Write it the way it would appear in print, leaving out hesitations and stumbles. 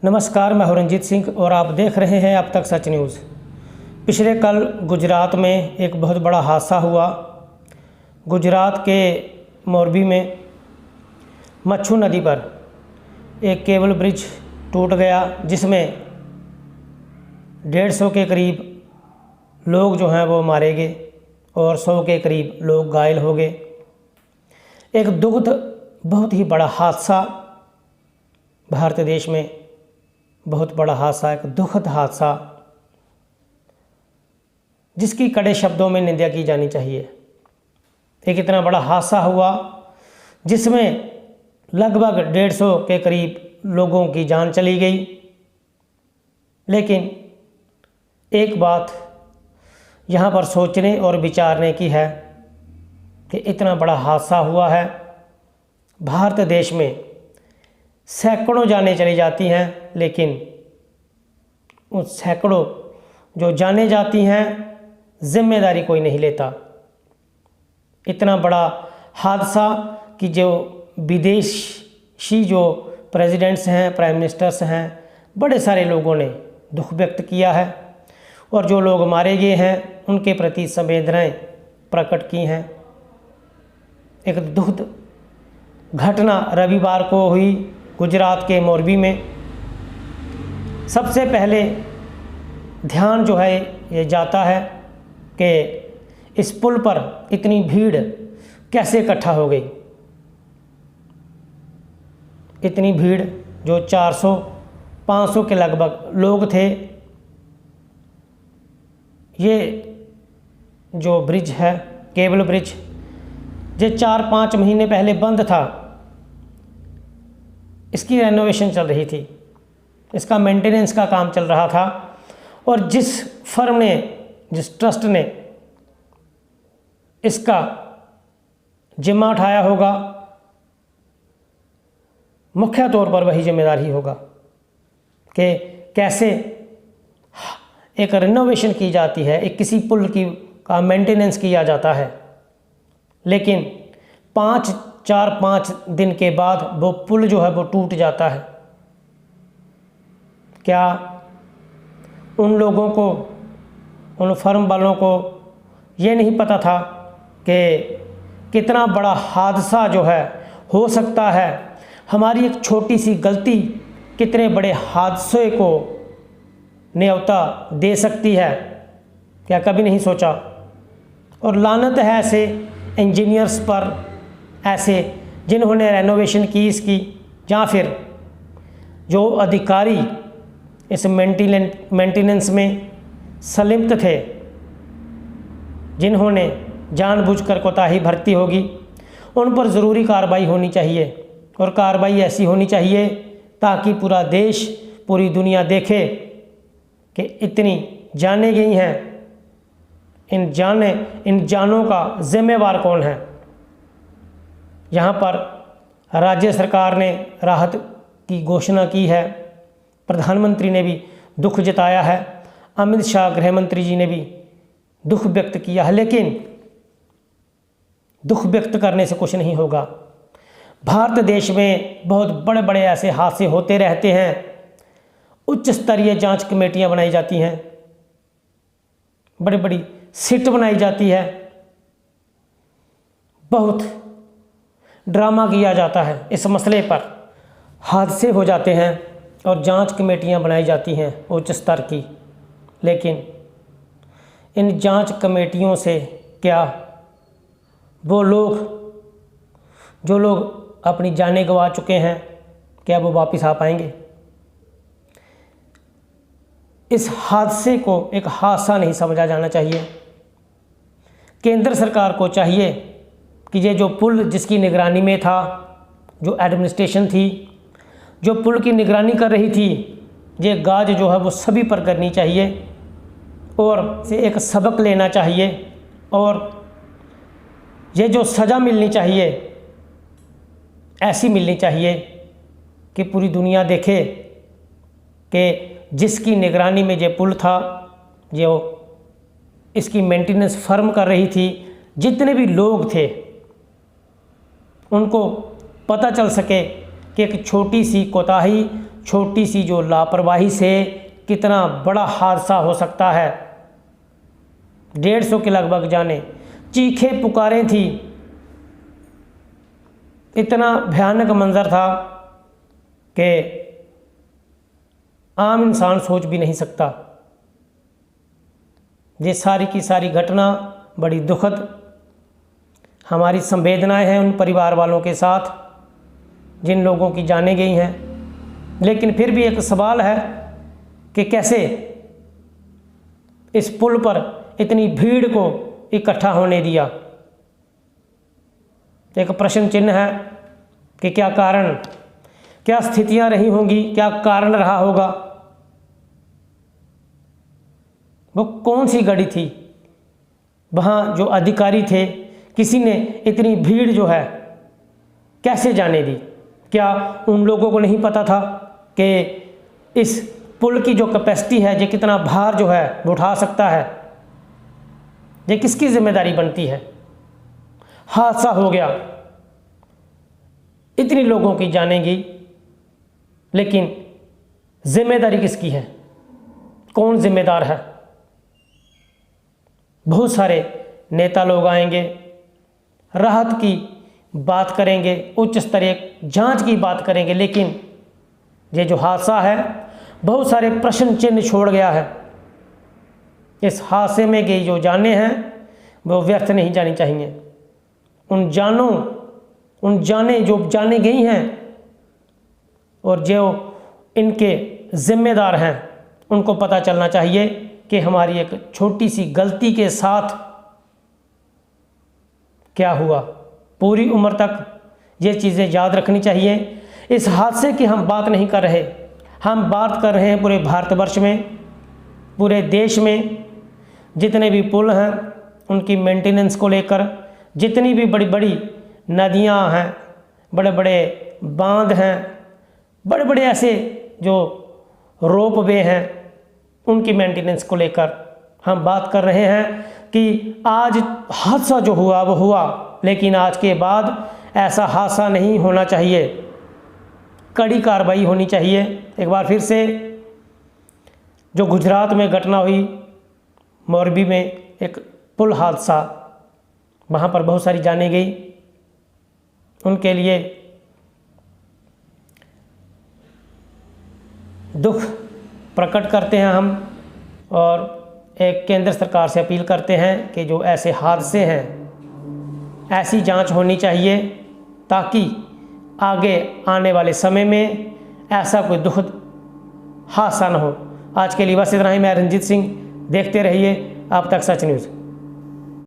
नमस्कार, मैं हूं रंजीत सिंह और आप देख रहे हैं अब तक सच न्यूज़। पिछले कल गुजरात में एक बहुत बड़ा हादसा हुआ। गुजरात के मोरबी में मच्छू नदी पर एक केबल ब्रिज टूट गया, जिसमें 150 के करीब लोग जो हैं वो मारे गए और 100 के करीब लोग घायल हो गए। एक दुखद बहुत ही बड़ा हादसा भारत देश में, बहुत बड़ा हादसा, एक दुखद हादसा जिसकी कड़े शब्दों में निंदा की जानी चाहिए। एक इतना बड़ा हादसा हुआ जिसमें लगभग 150 के करीब लोगों की जान चली गई। लेकिन एक बात यहाँ पर सोचने और विचारने की है कि इतना बड़ा हादसा हुआ है, भारत देश में सैकड़ों जानें चली जाती हैं, लेकिन उन सैकड़ों जो जानें जाती हैं जिम्मेदारी कोई नहीं लेता। इतना बड़ा हादसा कि जो विदेशी जो प्रेसिडेंट्स हैं, प्राइम मिनिस्टर्स हैं, बड़े सारे लोगों ने दुख व्यक्त किया है और जो लोग मारे गए हैं उनके प्रति संवेदनाएं प्रकट की हैं। एक दुखद घटना रविवार को हुई गुजरात के मोरबी में। सबसे पहले ध्यान जो है ये जाता है कि इस पुल पर इतनी भीड़ कैसे इकट्ठा हो गई। इतनी भीड़ जो 400-500 के लगभग लोग थे। ये जो ब्रिज है, केबल ब्रिज, ये 4-5 महीने पहले बंद था। इसकी रेनोवेशन चल रही थी, इसका मेंटेनेंस का काम चल रहा था और जिस फर्म ने, जिस ट्रस्ट ने इसका जिम्मा उठाया होगा, मुख्य तौर पर वही जिम्मेदार ही होगा कि कैसे एक रेनोवेशन की जाती है, एक किसी पुल का मेंटेनेंस किया जाता है। लेकिन 4-5 दिन के बाद वो पुल जो है वो टूट जाता है। क्या उन लोगों को, उन फर्म वालों को ये नहीं पता था कि कितना बड़ा हादसा जो है हो सकता है? हमारी एक छोटी सी गलती कितने बड़े हादसे को न्योता दे सकती है? क्या कभी नहीं सोचा? और लानत है ऐसे इंजीनियर्स पर, ऐसे जिन्होंने रेनोवेशन की इसकी, या फिर जो अधिकारी इस मेंटेनेंस में संलिप्त थे, जिन्होंने जानबूझकर कोताही बरती होगी, उन पर ज़रूरी कार्रवाई होनी चाहिए। और कार्रवाई ऐसी होनी चाहिए ताकि पूरा देश, पूरी दुनिया देखे कि इतनी जानें गई हैं। इन जानों का जिम्मेवार कौन है? यहाँ पर राज्य सरकार ने राहत की घोषणा की है, प्रधानमंत्री ने भी दुख जताया है, अमित शाह गृह मंत्री जी ने भी दुख व्यक्त किया है। लेकिन दुख व्यक्त करने से कुछ नहीं होगा। भारत देश में बहुत बड़े बड़े ऐसे हादसे होते रहते हैं। उच्च स्तरीय जांच कमेटियां बनाई जाती हैं, बड़ी बड़ी सिट बनाई जाती है, बहुत ड्रामा किया जाता है इस मसले पर। हादसे हो जाते हैं और जांच कमेटियां बनाई जाती हैं उच्च स्तर की। लेकिन इन जांच कमेटियों से क्या वो लोग, जो लोग अपनी जानें गंवा चुके हैं, क्या वो वापस आ पाएंगे? इस हादसे को एक हादसा नहीं समझा जाना चाहिए। केंद्र सरकार को चाहिए कि ये जो पुल जिसकी निगरानी में था, जो एडमिनिस्ट्रेशन थी, जो पुल की निगरानी कर रही थी, ये गाज जो है वो सभी पर करनी चाहिए और से एक सबक लेना चाहिए। और ये जो सज़ा मिलनी चाहिए, ऐसी मिलनी चाहिए कि पूरी दुनिया देखे कि जिसकी निगरानी में ये पुल था, जो इसकी मेंटेनेंस फर्म कर रही थी, जितने भी लोग थे उनको पता चल सके कि एक छोटी सी कोताही, छोटी सी जो लापरवाही से कितना बड़ा हादसा हो सकता है। 150 के लगभग जाने, चीखे पुकारें थी, इतना भयानक मंजर था कि आम इंसान सोच भी नहीं सकता। ये सारी की सारी घटना बड़ी दुखद, हमारी संवेदनाएं हैं उन परिवार वालों के साथ जिन लोगों की जानें गई हैं। लेकिन फिर भी एक सवाल है कि कैसे इस पुल पर इतनी भीड़ को इकट्ठा होने दिया। एक प्रश्न चिन्ह है कि क्या कारण, क्या स्थितियां रही होंगी, क्या कारण रहा होगा, वो कौन सी गाड़ी थी, वहाँ जो अधिकारी थे, किसी ने इतनी भीड़ जो है कैसे जाने दी? क्या उन लोगों को नहीं पता था कि इस पुल की जो कैपेसिटी है, ये कितना भार जो है वो उठा सकता है? ये किसकी जिम्मेदारी बनती है? हादसा हो गया, इतनी लोगों की जानें गई, लेकिन जिम्मेदारी किसकी है? कौन जिम्मेदार है? बहुत सारे नेता लोग आएंगे, राहत की बात करेंगे, उच्च स्तरीय जांच की बात करेंगे, लेकिन ये जो हादसा है बहुत सारे प्रश्न चिन्ह छोड़ गया है। इस हादसे में गई जो जानें हैं वो व्यर्थ नहीं जानी चाहिए। उन जानें जो जाने गई हैं और जो इनके जिम्मेदार हैं उनको पता चलना चाहिए कि हमारी एक छोटी सी गलती के साथ क्या हुआ। पूरी उम्र तक ये चीज़ें याद रखनी चाहिए। इस हादसे की हम बात नहीं कर रहे, हम बात कर रहे हैं पूरे भारतवर्ष में, पूरे देश में जितने भी पुल हैं उनकी मेंटेनेंस को लेकर, जितनी भी बड़ी बड़ी नदियां हैं, बड़े बड़े बांध हैं, बड़े बड़े ऐसे जो रोपवे हैं, उनकी मेंटेनेंस को लेकर हम बात कर रहे हैं कि आज हादसा जो हुआ वो हुआ, लेकिन आज के बाद ऐसा हादसा नहीं होना चाहिए, कड़ी कार्रवाई होनी चाहिए। एक बार फिर से जो गुजरात में घटना हुई, मोरबी में एक पुल हादसा, वहाँ पर बहुत सारी जानें गई, उनके लिए दुख प्रकट करते हैं हम और एक केंद्र सरकार से अपील करते हैं कि जो ऐसे हादसे हैं ऐसी जांच होनी चाहिए ताकि आगे आने वाले समय में ऐसा कोई दुखद हादसा न हो। आज के लिए बस इतना ही। मैं रंजीत सिंह, देखते रहिए आप तक सच न्यूज़।